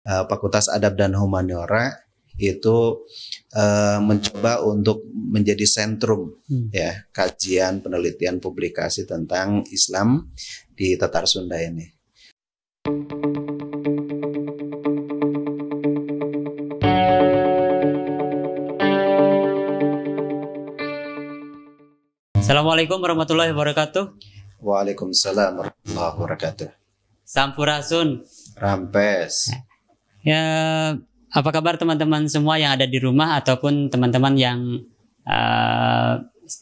Fakultas Adab dan Humaniora itu mencoba untuk menjadi sentrum ya kajian, penelitian, publikasi tentang Islam di Tatar Sunda ini. Assalamualaikum warahmatullahi wabarakatuh. Waalaikumsalam warahmatullahi wabarakatuh. Sampurasun. Rampes. Ya, apa kabar teman-teman semua yang ada di rumah ataupun teman-teman yang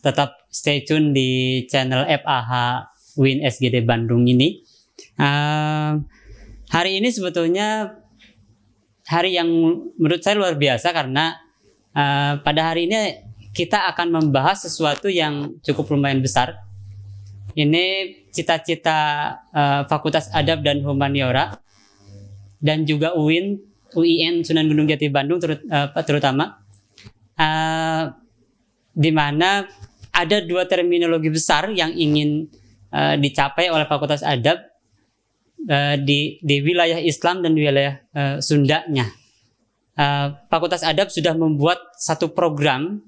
tetap stay tune di channel FAH UIN SGD Bandung ini. Hari ini sebetulnya hari yang menurut saya luar biasa karena pada hari ini kita akan membahas sesuatu yang cukup lumayan besar. Ini cita-cita Fakultas Adab dan Humaniora dan juga UIN Sunan Gunung Jati Bandung terutama, di mana ada dua terminologi besar yang ingin dicapai oleh Fakultas Adab di wilayah Islam dan wilayah Sundanya. Fakultas Adab sudah membuat satu program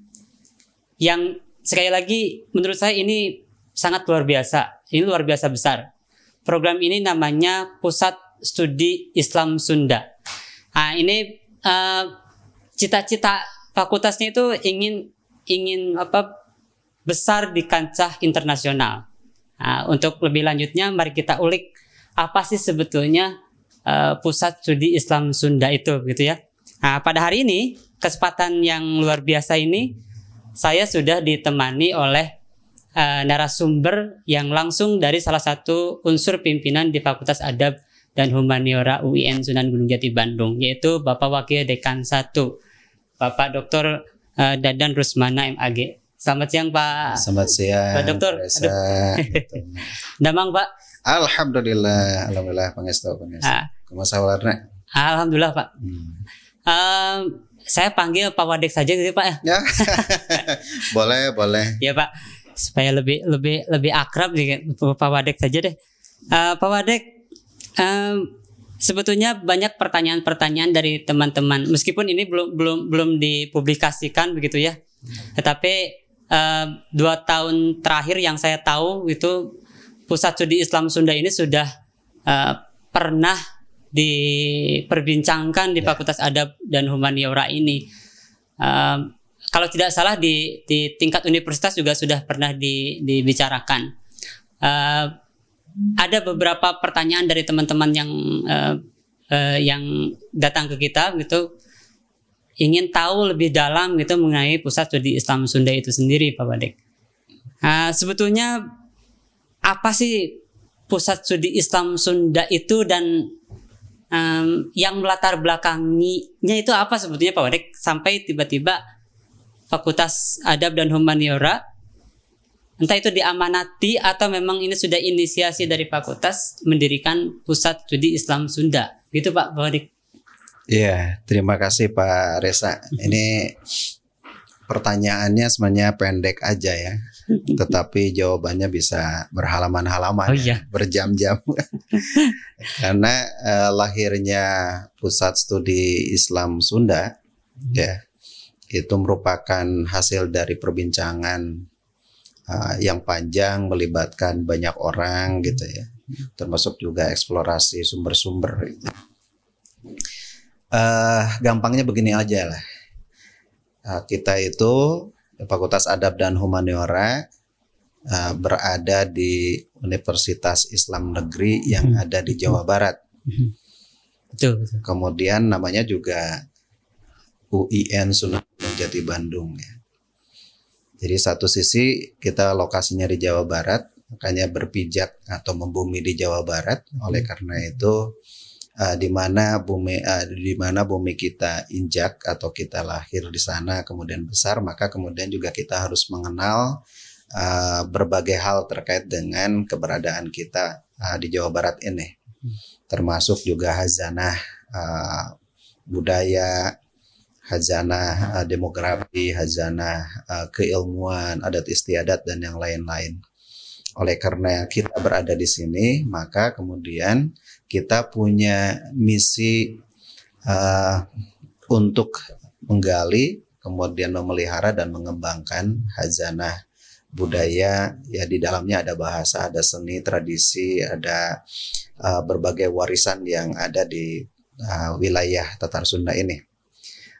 yang sekali lagi menurut saya ini sangat luar biasa. Ini luar biasa besar. Program ini namanya Pusat Studi Islam Sunda. Nah, ini cita-cita fakultasnya itu ingin besar di kancah internasional. Nah, untuk lebih lanjutnya mari kita ulik apa sih sebetulnya Pusat Studi Islam Sunda itu gitu ya. Nah, pada hari ini kesempatan yang luar biasa ini saya sudah ditemani oleh narasumber yang langsung dari salah satu unsur pimpinan di Fakultas Adab dan Humaniora UIN Sunan Gunung Jati Bandung, yaitu Bapak Wakil Dekan 1, Bapak Dr. Dadan Rusmana MAG. Selamat siang Pak. Selamat siang Pak Dokter. Damang Pak. Alhamdulillah pangestu. Kumasawarna. Alhamdulillah Pak. Saya panggil Pak Wadek saja gitu Pak ya. Boleh. Ya Pak, supaya lebih akrab gitu, Pak Wadek saja deh. Pak Wadek, sebetulnya banyak pertanyaan-pertanyaan dari teman-teman, meskipun ini belum dipublikasikan begitu ya. Tetapi 2 tahun terakhir yang saya tahu itu Pusat Studi Islam Sunda ini sudah pernah diperbincangkan di Fakultas Adab dan Humaniora ini. Kalau tidak salah di tingkat universitas juga sudah pernah dibicarakan. Ada beberapa pertanyaan dari teman-teman yang datang ke kita gitu, ingin tahu lebih dalam gitu mengenai Pusat Studi Islam Sunda itu sendiri, Pak Wadek. Sebetulnya apa sih Pusat Studi Islam Sunda itu dan yang melatar belakanginya itu apa sebetulnya Pak Wadek sampai tiba-tiba Fakultas Adab dan Humaniora entah itu diamanati atau memang ini sudah inisiasi dari fakultas mendirikan Pusat Studi Islam Sunda gitu Pak Wadek. Iya, terima kasih Pak Reza. Ini pertanyaannya sebenarnya pendek aja ya, tetapi jawabannya bisa berhalaman-halaman, berjam-jam. Karena lahirnya Pusat Studi Islam Sunda, ya, itu merupakan hasil dari perbincangan yang panjang melibatkan banyak orang, gitu ya, termasuk juga eksplorasi sumber-sumber. Gitu. Gampangnya begini aja lah. Kita itu Fakultas Adab dan Humaniora berada di Universitas Islam Negeri yang ada di Jawa Barat. Betul. Kemudian namanya juga UIN Sunan Gunung Jati Bandung ya. Jadi satu sisi kita lokasinya di Jawa Barat, makanya berpijak atau membumi di Jawa Barat. Oleh karena itu di mana bumi kita injak atau kita lahir di sana kemudian besar, maka kemudian juga kita harus mengenal berbagai hal terkait dengan keberadaan kita di Jawa Barat ini, termasuk juga khazanah budaya, khazanah demografi, khazanah keilmuan, adat istiadat dan yang lain-lain. Oleh karena kita berada di sini, maka kemudian kita punya misi untuk menggali, kemudian memelihara dan mengembangkan khazanah budaya. Ya, di dalamnya ada bahasa, ada seni, tradisi, ada berbagai warisan yang ada di wilayah Tatar Sunda ini.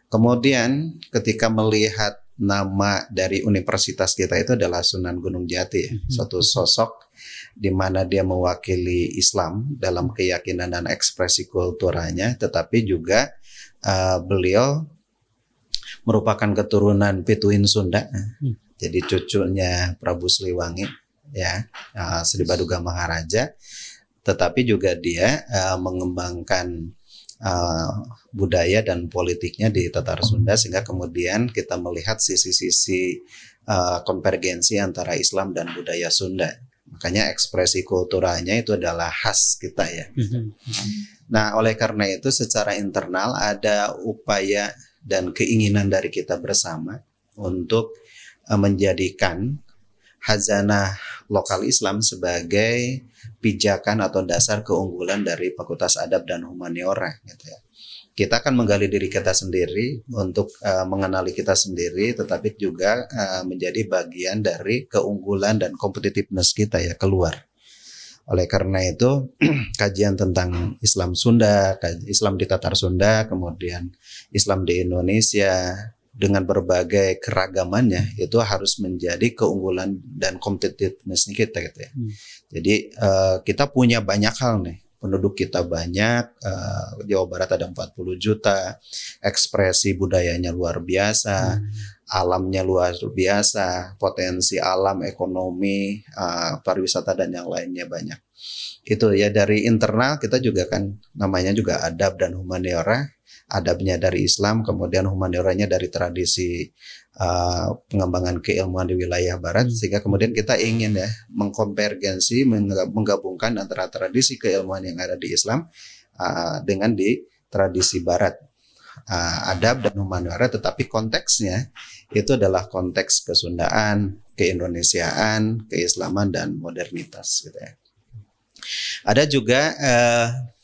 Kemudian ketika melihat nama dari universitas kita itu adalah Sunan Gunung Jati, ya, suatu sosok di mana dia mewakili Islam dalam keyakinan dan ekspresi kulturalnya, tetapi juga beliau merupakan keturunan Pituin Sunda, jadi cucunya Prabu Siliwangi, ya, Sri Baduga Maharaja, tetapi juga dia mengembangkan budaya dan politiknya di Tatar Sunda, sehingga kemudian kita melihat sisi-sisi konvergensi antara Islam dan budaya Sunda. Makanya ekspresi kulturalnya itu adalah khas kita, ya. Nah, oleh karena itu secara internal ada upaya dan keinginan dari kita bersama untuk menjadikan khazanah lokal Islam sebagai pijakan atau dasar keunggulan dari Fakultas Adab dan Humaniora, gitu ya. Kita akan menggali diri kita sendiri untuk mengenali kita sendiri, tetapi juga menjadi bagian dari keunggulan dan competitiveness kita, ya, keluar. Oleh karena itu kajian tentang Islam Sunda, Islam di Tatar Sunda, kemudian Islam di Indonesia dengan berbagai keragamannya itu harus menjadi keunggulan dan competitiveness kita, gitu ya. Jadi kita punya banyak hal nih. Penduduk kita banyak, Jawa Barat ada 40 juta, ekspresi budayanya luar biasa, alamnya luar biasa, potensi alam, ekonomi, pariwisata dan yang lainnya banyak. Itu ya, dari internal kita juga kan namanya juga adab dan humaniora, adabnya dari Islam, kemudian humanioranya dari tradisi pengembangan keilmuan di wilayah Barat, sehingga kemudian kita ingin, ya, mengkonvergensi, menggabungkan antara tradisi keilmuan yang ada di Islam dengan di tradisi Barat, adab dan humaniora, tetapi konteksnya itu adalah konteks kesundaan, keindonesiaan, keislaman dan modernitas, gitu ya. Ada juga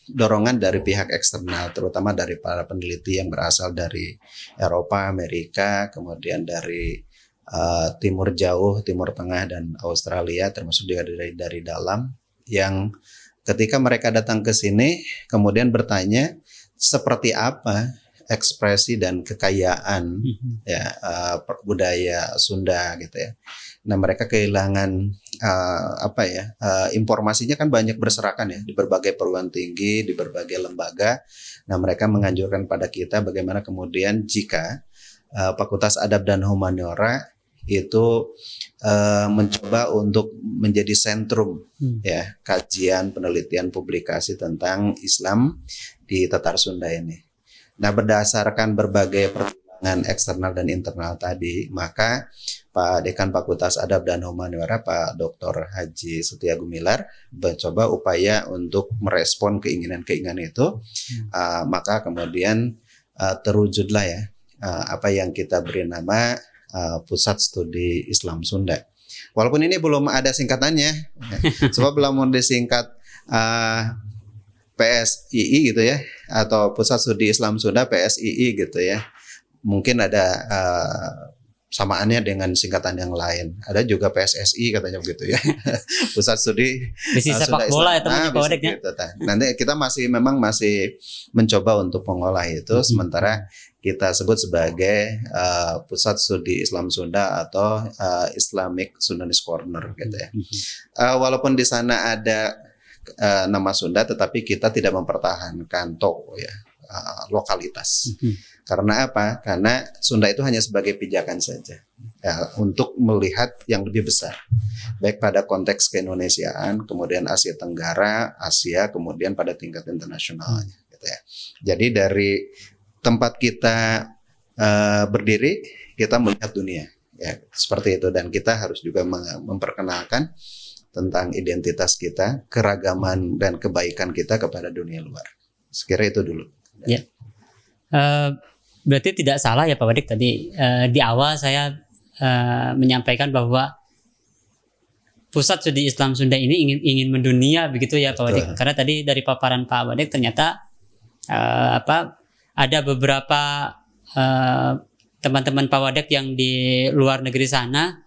dorongan dari pihak eksternal, terutama dari para peneliti yang berasal dari Eropa, Amerika, kemudian dari Timur Jauh, Timur Tengah, dan Australia, termasuk juga dari dalam, yang ketika mereka datang ke sini kemudian bertanya seperti apa ekspresi dan kekayaan, ya, budaya Sunda, gitu ya. Nah, mereka kehilangan informasinya kan banyak berserakan, ya, di berbagai perguruan tinggi, di berbagai lembaga. Nah, mereka menganjurkan pada kita bagaimana kemudian jika Fakultas Adab dan Humaniora itu mencoba untuk menjadi sentrum, ya, kajian, penelitian, publikasi tentang Islam di Tatar Sunda ini. Nah, berdasarkan berbagai pertimbangan eksternal dan internal tadi, maka Pak Dekan Fakultas Adab dan Humaniora, Pak Dr. Haji Setia Gumilar, mencoba upaya untuk merespon keinginan-keinginan itu, maka kemudian terwujudlah, ya, apa yang kita beri nama Pusat Studi Islam Sunda. Walaupun ini belum ada singkatannya, sebab belum disingkat PSII, gitu ya, atau Pusat Studi Islam Sunda, PSII, gitu ya. Mungkin ada samaannya dengan singkatan yang lain. Ada juga PSSI katanya begitu, ya. Pusat Studi sepak bola, ya, temannya Pak Wadek, ya. Gitu, nanti kita memang masih mencoba untuk mengolah itu, sementara kita sebut sebagai Pusat Studi Islam Sunda atau Islamic Sundanese Corner, gitu ya. Walaupun di sana ada nama Sunda, tetapi kita tidak mempertahankan toko, ya, lokalitas. Karena apa? Karena Sunda itu hanya sebagai pijakan saja, ya, untuk melihat yang lebih besar, baik pada konteks keindonesiaan, kemudian Asia Tenggara, Asia, kemudian pada tingkat internasional, gitu ya. Jadi dari tempat kita berdiri, kita melihat dunia, ya, seperti itu, dan kita harus juga memperkenalkan tentang identitas kita, keragaman dan kebaikan kita kepada dunia luar. Sekira itu dulu. Ya. Berarti tidak salah, ya, Pak Wadek, tadi di awal saya menyampaikan bahwa Pusat Studi Islam Sunda ini ingin mendunia, begitu ya, Pak Wadek. Karena tadi dari paparan Pak Wadek ternyata ada beberapa teman-teman Pawadek yang di luar negeri sana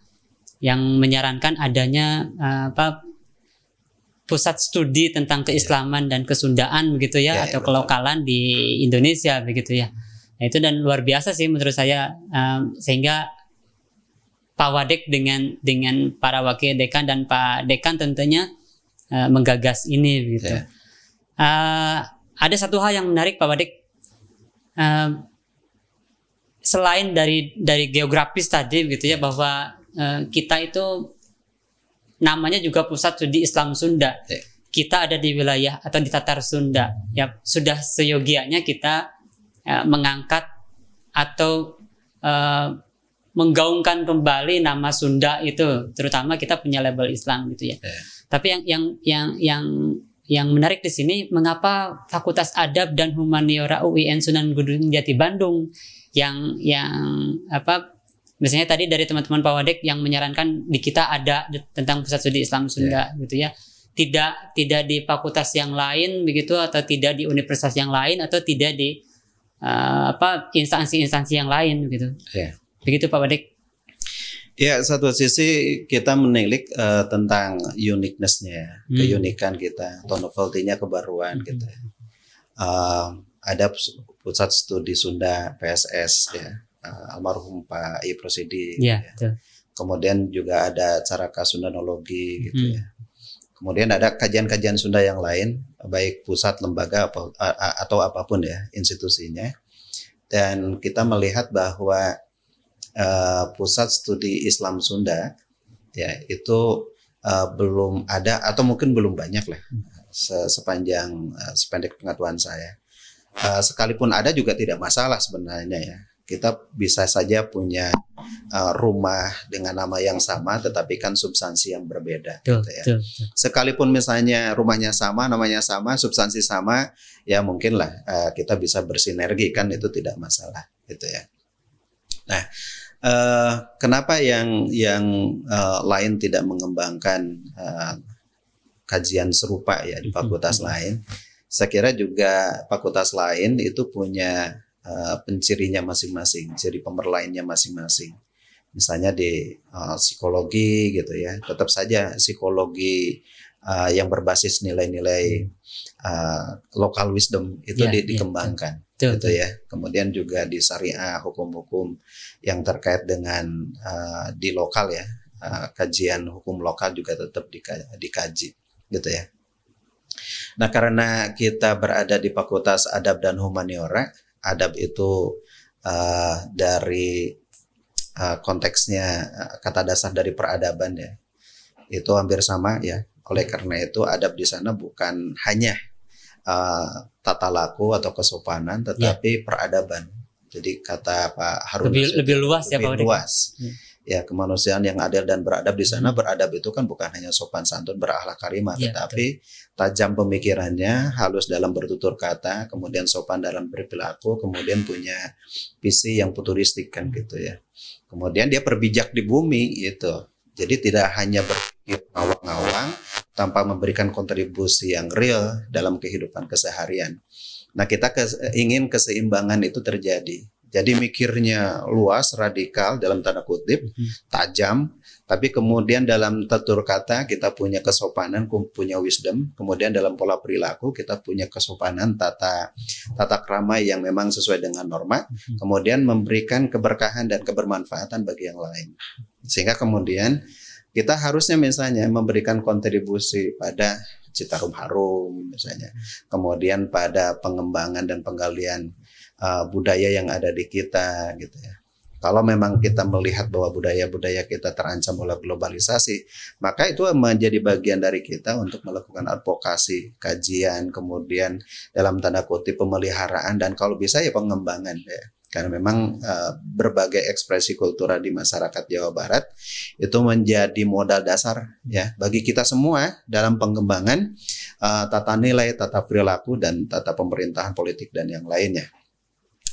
yang menyarankan adanya pusat studi tentang keislaman dan kesundaan begitu ya, atau kelokalan di Indonesia begitu ya. Nah, itu dan luar biasa sih menurut saya, sehingga Pawadek dengan para wakil dekan dan Pak Dekan tentunya menggagas ini begitu. Ada satu hal yang menarik Pak Wadek, selain dari geografis tadi gitu ya, bahwa kita itu namanya juga Pusat Studi Islam Sunda. Kita ada di wilayah atau di Tatar Sunda. Ya, sudah seyogianya kita mengangkat atau menggaungkan kembali nama Sunda itu, terutama kita punya label Islam gitu ya. Tapi yang menarik di sini, mengapa Fakultas Adab dan Humaniora UIN Sunan Gunung Jati Bandung yang misalnya tadi dari teman-teman Pawadek yang menyarankan di kita ada tentang Pusat Studi Islam Sunda gitu ya, tidak di fakultas yang lain begitu, atau tidak di universitas yang lain, atau tidak di instansi-instansi yang lain gitu. Begitu Pak Wadek. Ya, satu sisi kita menilik tentang uniqueness-nya, keunikan kita, atau novelty-nya, kebaruan gitu. Ada Pusat Studi Sunda PSS ya, almarhum Pak I Prosidi. Ya. Kemudian juga ada Caraka Sundanologi gitu ya. Kemudian ada kajian-kajian Sunda yang lain, baik pusat, lembaga atau apapun ya institusinya. Dan kita melihat bahwa Pusat Studi Islam Sunda ya itu belum ada, atau mungkin belum banyak lah sependek pengetahuan saya. Sekalipun ada juga tidak masalah sebenarnya ya. Kita bisa saja punya rumah dengan nama yang sama, tetapi kan substansi yang berbeda. Gitu ya. Sekalipun misalnya rumahnya sama, namanya sama, substansi sama, ya mungkinlah kita bisa bersinergi, kan itu tidak masalah, gitu ya. Nah, kenapa yang lain tidak mengembangkan kajian serupa ya di fakultas lain? Saya kira juga fakultas lain itu punya pencirinya masing-masing, ciri pemerlainnya masing-masing. Misalnya di psikologi gitu ya, tetap saja psikologi yang berbasis nilai-nilai local wisdom itu dikembangkan, gitu ya. Kemudian juga di syariah, hukum-hukum yang terkait dengan di lokal ya, kajian hukum lokal juga tetap dikaji, gitu ya. Nah, karena kita berada di Fakultas Adab dan Humaniora, adab itu dari konteksnya kata dasar dari peradaban ya, itu hampir sama ya. Oleh karena itu adab di sana bukan hanya tata laku atau kesopanan, tetapi peradaban. Jadi kata Pak Harun lebih luas ya Pak. Lebih luas. Ya, kemanusiaan yang adil dan beradab di sana. Beradab itu kan bukan hanya sopan santun, berakhlak karimah, tetapi tajam pemikirannya, halus dalam bertutur kata, kemudian sopan dalam berperilaku, kemudian punya visi yang futuristik kan gitu ya. Kemudian dia berbijak di bumi gitu. Jadi tidak hanya berpikir ngawang-ngawang tanpa memberikan kontribusi yang real dalam kehidupan keseharian. Nah, kita ingin keseimbangan itu terjadi. Jadi mikirnya luas, radikal dalam tanda kutip, tajam, tapi kemudian dalam tutur kata kita punya kesopanan, punya wisdom, kemudian dalam pola perilaku kita punya kesopanan, tata krama yang memang sesuai dengan norma, kemudian memberikan keberkahan dan kebermanfaatan bagi yang lain. Sehingga kemudian kita harusnya misalnya memberikan kontribusi pada Citarum Harum misalnya, kemudian pada pengembangan dan penggalian budaya yang ada di kita gitu ya. Kalau memang kita melihat bahwa budaya-budaya kita terancam oleh globalisasi, maka itu menjadi bagian dari kita untuk melakukan advokasi, kajian, kemudian dalam tanda kutip pemeliharaan, dan kalau bisa ya pengembangan ya. Karena memang berbagai ekspresi kultural di masyarakat Jawa Barat itu menjadi modal dasar ya bagi kita semua dalam pengembangan tata nilai, tata perilaku, dan tata pemerintahan politik dan yang lainnya.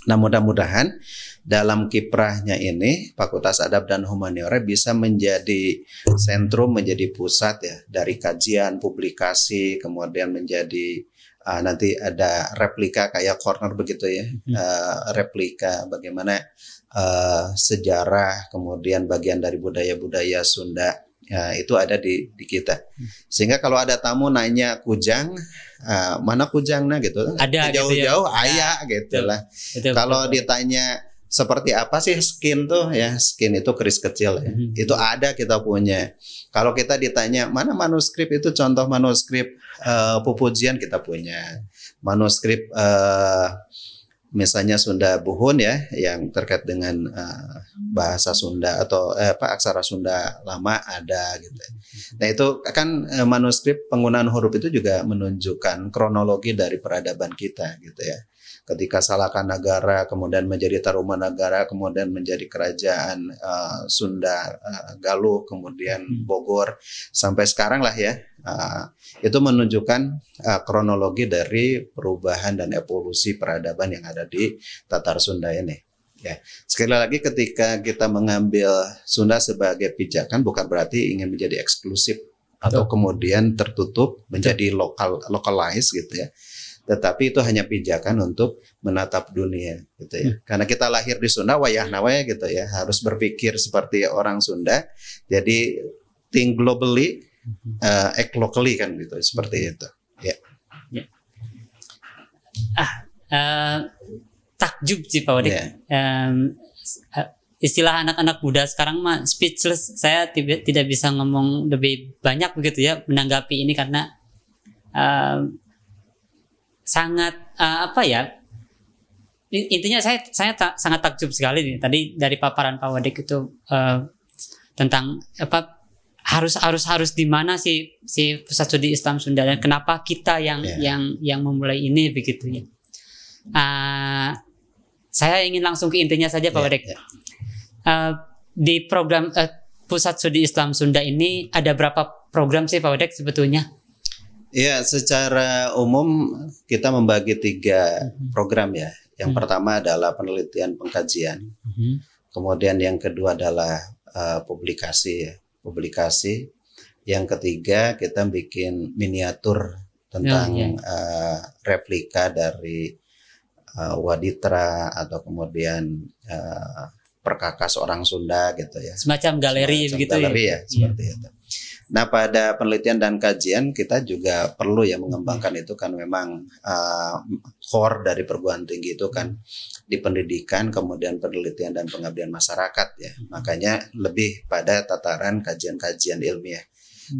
Nah, mudah-mudahan dalam kiprahnya ini Fakultas Adab dan Humaniora bisa menjadi sentrum, menjadi pusat ya dari kajian, publikasi, kemudian menjadi nanti ada replika kayak corner begitu ya, replika bagaimana sejarah kemudian bagian dari budaya-budaya Sunda. Ya, itu ada di kita. Sehingga kalau ada tamu nanya Kujang, mana Kujangnya gitu. Ada jauh-jauh gitu ya. ayah gitu lah. Kalau betul. ditanya seperti apa sih skin tuh ya, skin itu keris kecil ya. Itu ada kita punya. Kalau kita ditanya mana manuskrip itu, contoh manuskrip Pupujian kita punya. Manuskrip misalnya Sunda Buhun ya, yang terkait dengan bahasa Sunda atau aksara Sunda lama ada gitu. Nah itu kan manuskrip penggunaan huruf itu juga menunjukkan kronologi dari peradaban kita gitu ya. Ketika Salakanagara kemudian menjadi Tarumanagara, kemudian menjadi kerajaan Sunda Galuh, kemudian Bogor sampai sekarang lah ya. Itu menunjukkan kronologi dari perubahan dan evolusi peradaban yang ada di Tatar Sunda ini. Ya, sekali lagi ketika kita mengambil Sunda sebagai pijakan bukan berarti ingin menjadi eksklusif atau kemudian tertutup menjadi localized gitu ya. Tetapi itu hanya pijakan untuk menatap dunia gitu ya. Karena kita lahir di Sunda wayah nawaya gitu ya, harus berpikir seperti orang Sunda. Jadi think globally, act locally kan gitu, seperti itu. Ya. Takjub sih Pak Wadik. Istilah anak-anak muda sekarang mah speechless. Saya tidak bisa ngomong lebih banyak begitu ya menanggapi ini karena sangat intinya saya sangat takjub sekali nih tadi dari paparan Pak Wadik itu tentang harus di mana si Pusat Studi Islam Sunda dan kenapa kita yang memulai ini begitu ya. Saya ingin langsung ke intinya saja Pak Wadik. Di program Pusat Studi Islam Sunda ini ada berapa program sih Pak Wadik sebetulnya? Ya, secara umum kita membagi 3 program ya. Yang pertama adalah penelitian pengkajian. Kemudian yang kedua adalah publikasi ya. Publikasi. Yang ketiga kita bikin miniatur tentang replika dari Waditra atau kemudian perkakas orang Sunda gitu ya. Semacam galeri begitu galeri ya, seperti itu. Nah, pada penelitian dan kajian kita juga perlu ya mengembangkan itu kan memang core dari perguruan tinggi itu kan di pendidikan, kemudian penelitian dan pengabdian masyarakat ya. Makanya lebih pada tataran kajian-kajian ilmiah.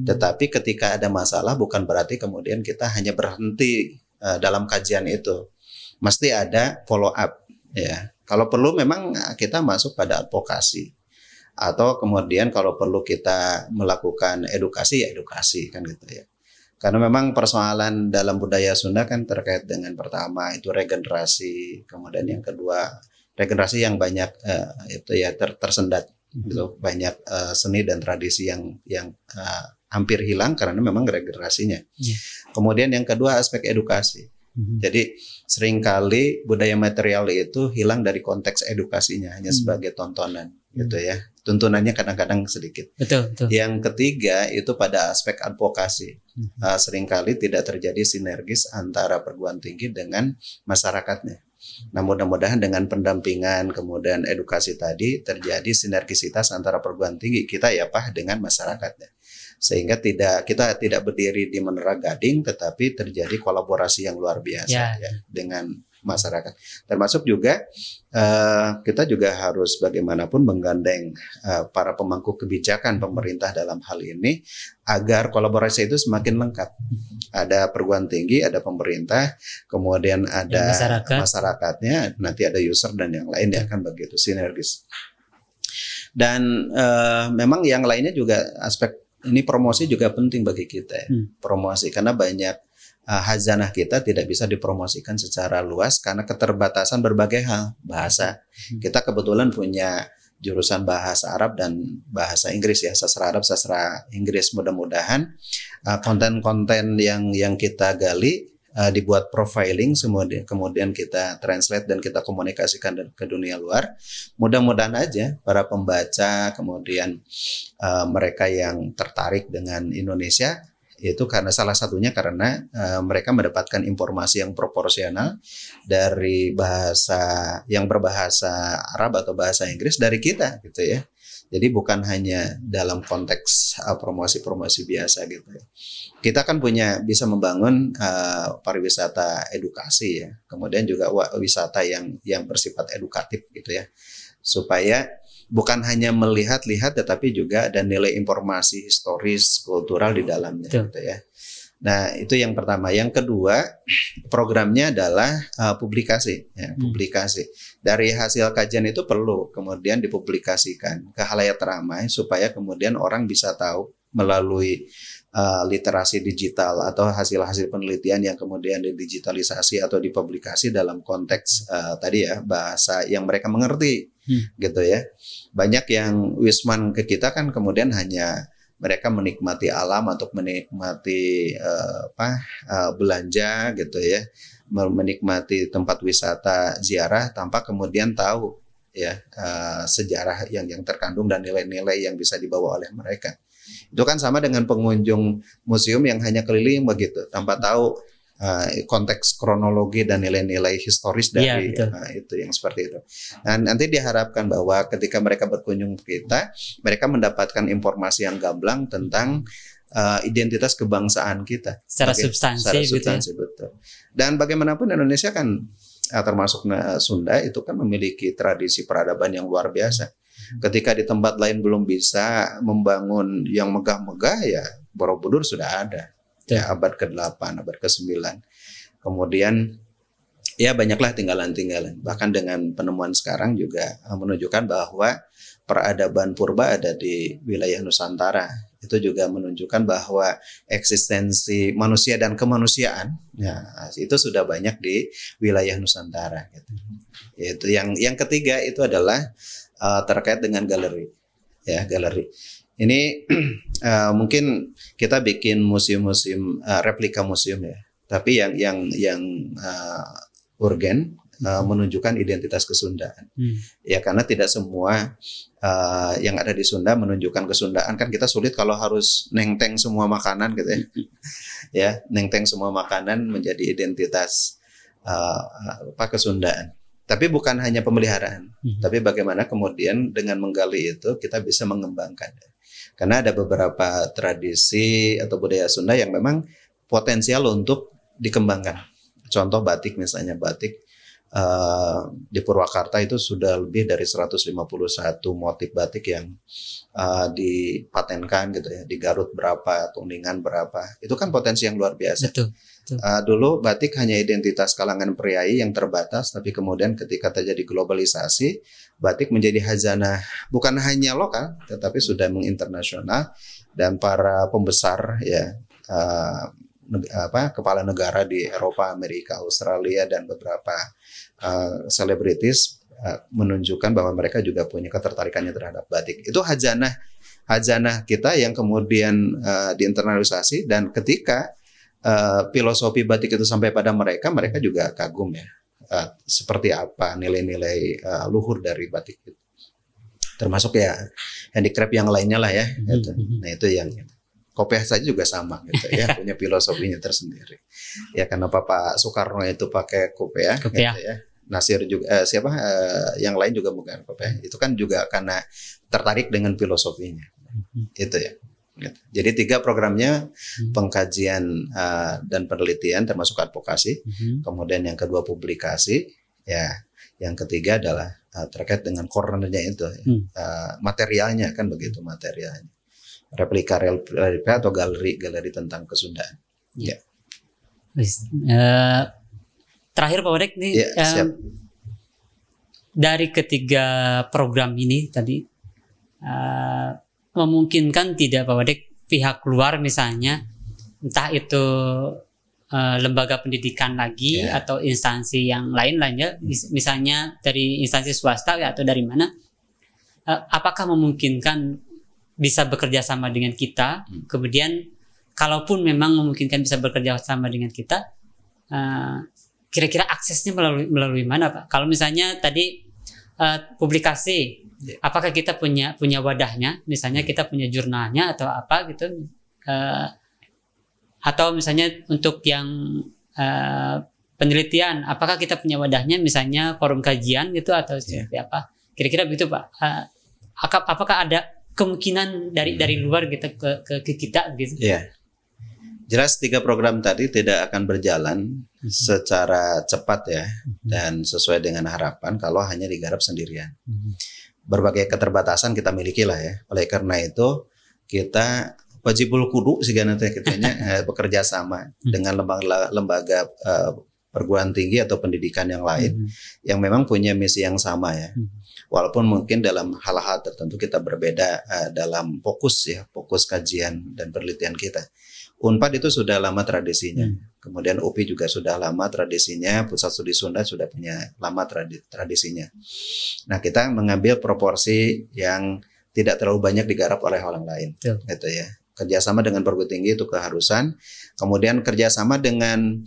Tetapi ketika ada masalah bukan berarti kemudian kita hanya berhenti dalam kajian itu. Mesti ada follow up ya. Kalau perlu memang kita masuk pada advokasi. Atau kemudian kalau perlu kita melakukan edukasi ya edukasi kan gitu ya. Karena memang persoalan dalam budaya Sunda kan terkait dengan pertama itu regenerasi, kemudian yang kedua regenerasi yang banyak itu ya tersendat gitu, banyak seni dan tradisi yang hampir hilang karena memang regenerasinya. Kemudian yang kedua aspek edukasi. Jadi seringkali budaya material itu hilang dari konteks edukasinya hanya sebagai tontonan gitu ya. Tuntunannya kadang-kadang sedikit. Betul. Yang ketiga itu pada aspek advokasi. Seringkali tidak terjadi sinergis antara perguruan tinggi dengan masyarakatnya. Nah, mudah-mudahan dengan pendampingan kemudian edukasi tadi terjadi sinergisitas antara perguruan tinggi kita ya Pak dengan masyarakatnya. Sehingga kita tidak berdiri di Menara Gading tetapi terjadi kolaborasi yang luar biasa ya dengan masyarakat. Termasuk juga kita juga harus bagaimanapun menggandeng para pemangku kebijakan pemerintah dalam hal ini agar kolaborasi itu semakin lengkap. Ada perguruan tinggi, ada pemerintah, kemudian ada masyarakatnya, nanti ada user dan yang lainnya kan begitu sinergis. Dan memang yang lainnya juga aspek ini promosi juga penting bagi kita ya. Promosi karena banyak khazanah kita tidak bisa dipromosikan secara luas karena keterbatasan berbagai hal bahasa. Kita kebetulan punya jurusan bahasa Arab dan bahasa Inggris ya, sastra Arab, sastra Inggris. Mudah-mudahan konten-konten yang kita gali dibuat profiling, kemudian kita translate dan kita komunikasikan ke dunia luar. Mudah-mudahan aja para pembaca, kemudian mereka yang tertarik dengan Indonesia Itu karena salah satunya karena mereka mendapatkan informasi yang proporsional dari bahasa yang berbahasa Arab atau bahasa Inggris dari kita gitu ya. Jadi bukan hanya dalam konteks promosi-promosi biasa gitu ya. Kita kan bisa membangun pariwisata edukasi ya. Kemudian juga wisata yang bersifat edukatif gitu ya. Supaya bukan hanya melihat-lihat tetapi juga ada nilai informasi historis, kultural di dalamnya gitu ya. Nah, itu yang pertama. Yang kedua, programnya adalah publikasi ya, publikasi. Dari hasil kajian itu perlu kemudian dipublikasikan ke khalayak ramai supaya kemudian orang bisa tahu melalui literasi digital atau hasil-hasil penelitian yang kemudian didigitalisasi atau dipublikasi dalam konteks tadi ya, bahasa yang mereka mengerti gitu ya. Banyak yang wisman ke kita kan kemudian hanya mereka menikmati alam atau menikmati belanja gitu ya, menikmati tempat wisata ziarah tanpa kemudian tahu ya sejarah yang terkandung dan nilai-nilai yang bisa dibawa oleh mereka. Itu kan sama dengan pengunjung museum yang hanya keliling begitu tanpa tahu konteks kronologi dan nilai-nilai historis dari itu yang seperti itu. Nah, nanti diharapkan bahwa ketika mereka berkunjung ke kita, mereka mendapatkan informasi yang gamblang tentang identitas kebangsaan kita secara substansi betul. Dan bagaimanapun Indonesia kan termasuk Sunda itu kan memiliki tradisi peradaban yang luar biasa. Ketika di tempat lain belum bisa membangun yang megah-megah ya Borobudur sudah ada. Ya, abad ke-8, abad ke-9. Kemudian ya banyaklah tinggalan-tinggalan. Bahkan dengan penemuan sekarang juga menunjukkan bahwa peradaban purba ada di wilayah Nusantara. Itu juga menunjukkan bahwa eksistensi manusia dan kemanusiaan ya, itu sudah banyak di wilayah Nusantara gitu. Itu yang ketiga itu adalah terkait dengan galeri. Ya, galeri. Ini mungkin kita bikin museum-museum replika museum ya, tapi yang urgen menunjukkan identitas kesundaan. Ya karena tidak semua yang ada di Sunda menunjukkan kesundaan, kan kita sulit kalau harus nengteng semua makanan gitu ya. Ya, nengteng semua makanan menjadi identitas kesundaan. Tapi bukan hanya pemeliharaan, tapi bagaimana kemudian dengan menggali itu kita bisa mengembangkan. Karena ada beberapa tradisi atau budaya Sunda yang memang potensial untuk dikembangkan. Contoh batik misalnya, batik di Purwakarta itu sudah lebih dari 151 motif batik yang dipatenkan gitu ya. Di Garut berapa, Kuningan berapa. Itu kan potensi yang luar biasa. Betul. Dulu batik hanya identitas kalangan priai yang terbatas, tapi kemudian ketika terjadi globalisasi, batik menjadi khazanah bukan hanya lokal, tetapi sudah menginternasional dan para pembesar ya kepala negara di Eropa, Amerika, Australia dan beberapa selebritis menunjukkan bahwa mereka juga punya ketertarikannya terhadap batik. Itu khazanah kita yang kemudian diinternalisasi, dan ketika filosofi batik itu sampai pada mereka juga kagum ya. Seperti apa nilai-nilai luhur dari batik itu. Termasuk ya handicraft yang lainnya lah ya. Gitu. Nah itu yang kopiah saja juga sama gitu ya, punya filosofinya tersendiri. Ya karena Pak Soekarno itu pakai kopiah. Gitu ya. Nasir juga yang lain juga bukan kopiah. Itu kan juga karena tertarik dengan filosofinya. Itu ya. Jadi 3 programnya, pengkajian dan penelitian termasuk advokasi, kemudian yang kedua publikasi, ya, yang ketiga adalah terkait dengan cornernya itu, materialnya kan begitu, materialnya, replika atau galeri tentang kesundaan. Ya. Terakhir Pak Wadek nih, dari ketiga program ini tadi. Memungkinkan tidak Pak Wadek pihak luar misalnya, entah itu lembaga pendidikan lagi atau instansi yang lain-lainnya, misalnya dari instansi swasta atau dari mana, apakah memungkinkan bisa bekerja sama dengan kita? Kemudian kalaupun memang memungkinkan bisa bekerja sama dengan kita, kira-kira aksesnya melalui mana Pak? Kalau misalnya tadi publikasi, apakah kita punya wadahnya, misalnya kita punya jurnalnya atau apa gitu, atau misalnya untuk yang penelitian, apakah kita punya wadahnya, misalnya forum kajian gitu atau seperti apa? Kira-kira begitu Pak. Apakah ada kemungkinan dari luar gitu ke kita gitu? Iya. Jelas 3 program tadi tidak akan berjalan secara cepat ya dan sesuai dengan harapan kalau hanya digarap sendirian. Berbagai keterbatasan kita miliki lah ya. Oleh karena itu kita wajibul kudu sigana teh kitanya bekerja sama dengan lembaga perguruan tinggi atau pendidikan yang lain yang memang punya misi yang sama ya. Walaupun mungkin dalam hal-hal tertentu kita berbeda dalam fokus kajian dan penelitian kita. Unpad itu sudah lama tradisinya. Kemudian UPI juga sudah lama tradisinya, Pusat Studi Sunda sudah punya lama tradisinya. Nah, kita mengambil proporsi yang tidak terlalu banyak digarap oleh orang lain. Gitu ya. Kerjasama dengan perguruan tinggi itu keharusan. Kemudian kerjasama dengan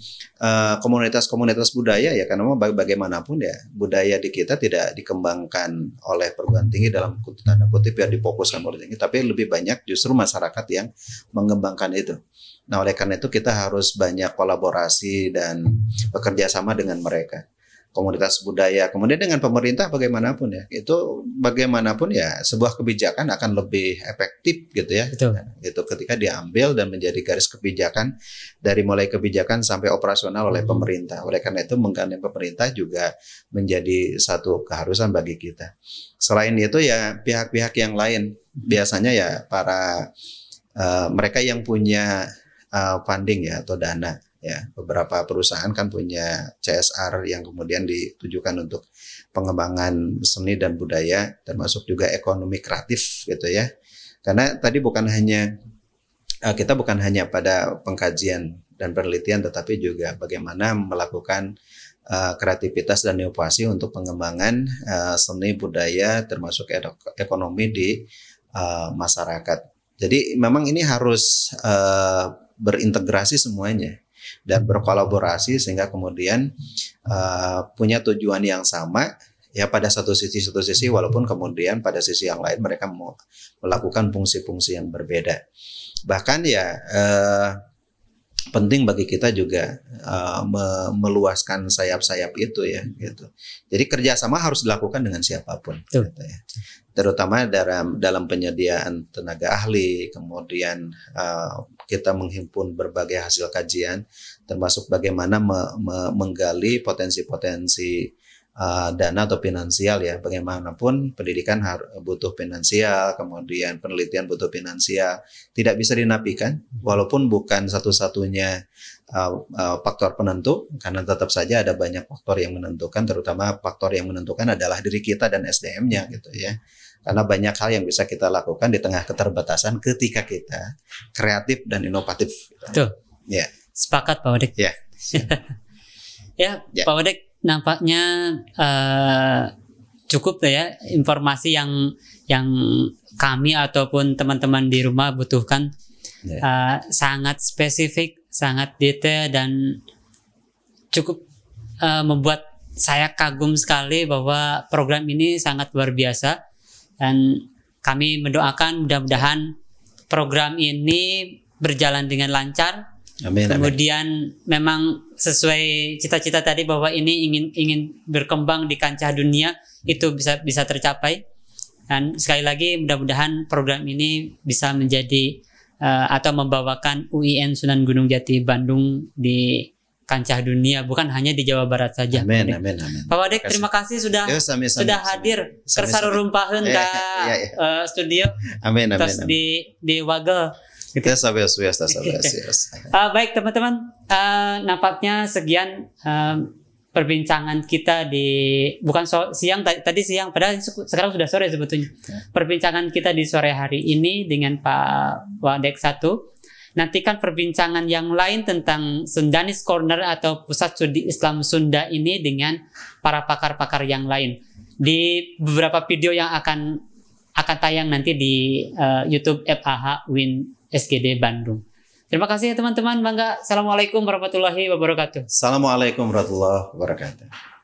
komunitas-komunitas budaya ya, karena bagaimanapun ya budaya di kita tidak dikembangkan oleh perguruan tinggi dalam tanda kutip ya difokuskan oleh tinggi, tapi lebih banyak justru masyarakat yang mengembangkan itu. Nah oleh karena itu kita harus banyak kolaborasi dan bekerja sama dengan mereka. Komunitas budaya, kemudian dengan pemerintah bagaimanapun ya, itu bagaimanapun ya sebuah kebijakan akan lebih efektif gitu ya. Betul. Gitu ketika diambil dan menjadi garis kebijakan dari mulai kebijakan sampai operasional oleh pemerintah. Oleh karena itu menggandeng pemerintah juga menjadi satu keharusan bagi kita. Selain itu ya pihak-pihak yang lain biasanya ya para mereka yang punya funding ya atau dana. Ya, beberapa perusahaan kan punya CSR yang kemudian ditujukan untuk pengembangan seni dan budaya, termasuk juga ekonomi kreatif gitu ya. Karena tadi kita bukan hanya pada pengkajian dan penelitian, tetapi juga bagaimana melakukan kreativitas dan inovasi untuk pengembangan seni budaya, termasuk ekonomi di masyarakat. Jadi memang ini harus berintegrasi semuanya dan berkolaborasi sehingga kemudian punya tujuan yang sama ya pada satu sisi walaupun kemudian pada sisi yang lain mereka mau melakukan fungsi-fungsi yang berbeda. Bahkan ya penting bagi kita juga meluaskan sayap-sayap itu ya gitu. Jadi kerjasama harus dilakukan dengan siapapun gitu ya. Terutama dalam penyediaan tenaga ahli, kemudian kita menghimpun berbagai hasil kajian, termasuk bagaimana menggali potensi-potensi dana atau finansial ya. Bagaimanapun pendidikan butuh finansial, kemudian penelitian butuh finansial, tidak bisa dinafikan, walaupun bukan satu-satunya faktor penentu, karena tetap saja ada banyak faktor yang menentukan, terutama faktor yang menentukan adalah diri kita dan SDM-nya gitu ya. Karena banyak hal yang bisa kita lakukan di tengah keterbatasan ketika kita kreatif dan inovatif. Betul. Ya. Sepakat Pak Wadek. Ya. Ya, Pak Wadek nampaknya cukup ya informasi yang kami ataupun teman-teman di rumah butuhkan. Sangat spesifik, sangat detail dan cukup membuat saya kagum sekali bahwa program ini sangat luar biasa. Dan kami mendoakan mudah-mudahan program ini berjalan dengan lancar. Amin, kemudian memang sesuai cita-cita tadi bahwa ini ingin berkembang di kancah dunia, itu bisa tercapai. Dan sekali lagi mudah-mudahan program ini bisa menjadi atau membawakan UIN Sunan Gunung Jati Bandung di kancah dunia, bukan hanya di Jawa Barat saja. Amin. Pak Wadek, terima kasih sudah hadir ke Sarurumpaheun ke studio. Amin. Terus di Wagel. Kita biasa. Baik teman-teman, nampaknya sekian perbincangan kita di siang padahal sekarang sudah sore sebetulnya. Perbincangan kita di sore hari ini dengan Pak Wadek 1. Nantikan perbincangan yang lain tentang Sundanis Corner atau Pusat Studi Islam Sunda ini dengan para pakar-pakar yang lain di beberapa video yang akan tayang nanti di YouTube FAH UIN SGD Bandung. Terima kasih teman-teman. Bangga. Assalamualaikum warahmatullahi wabarakatuh. Assalamualaikum warahmatullahi wabarakatuh.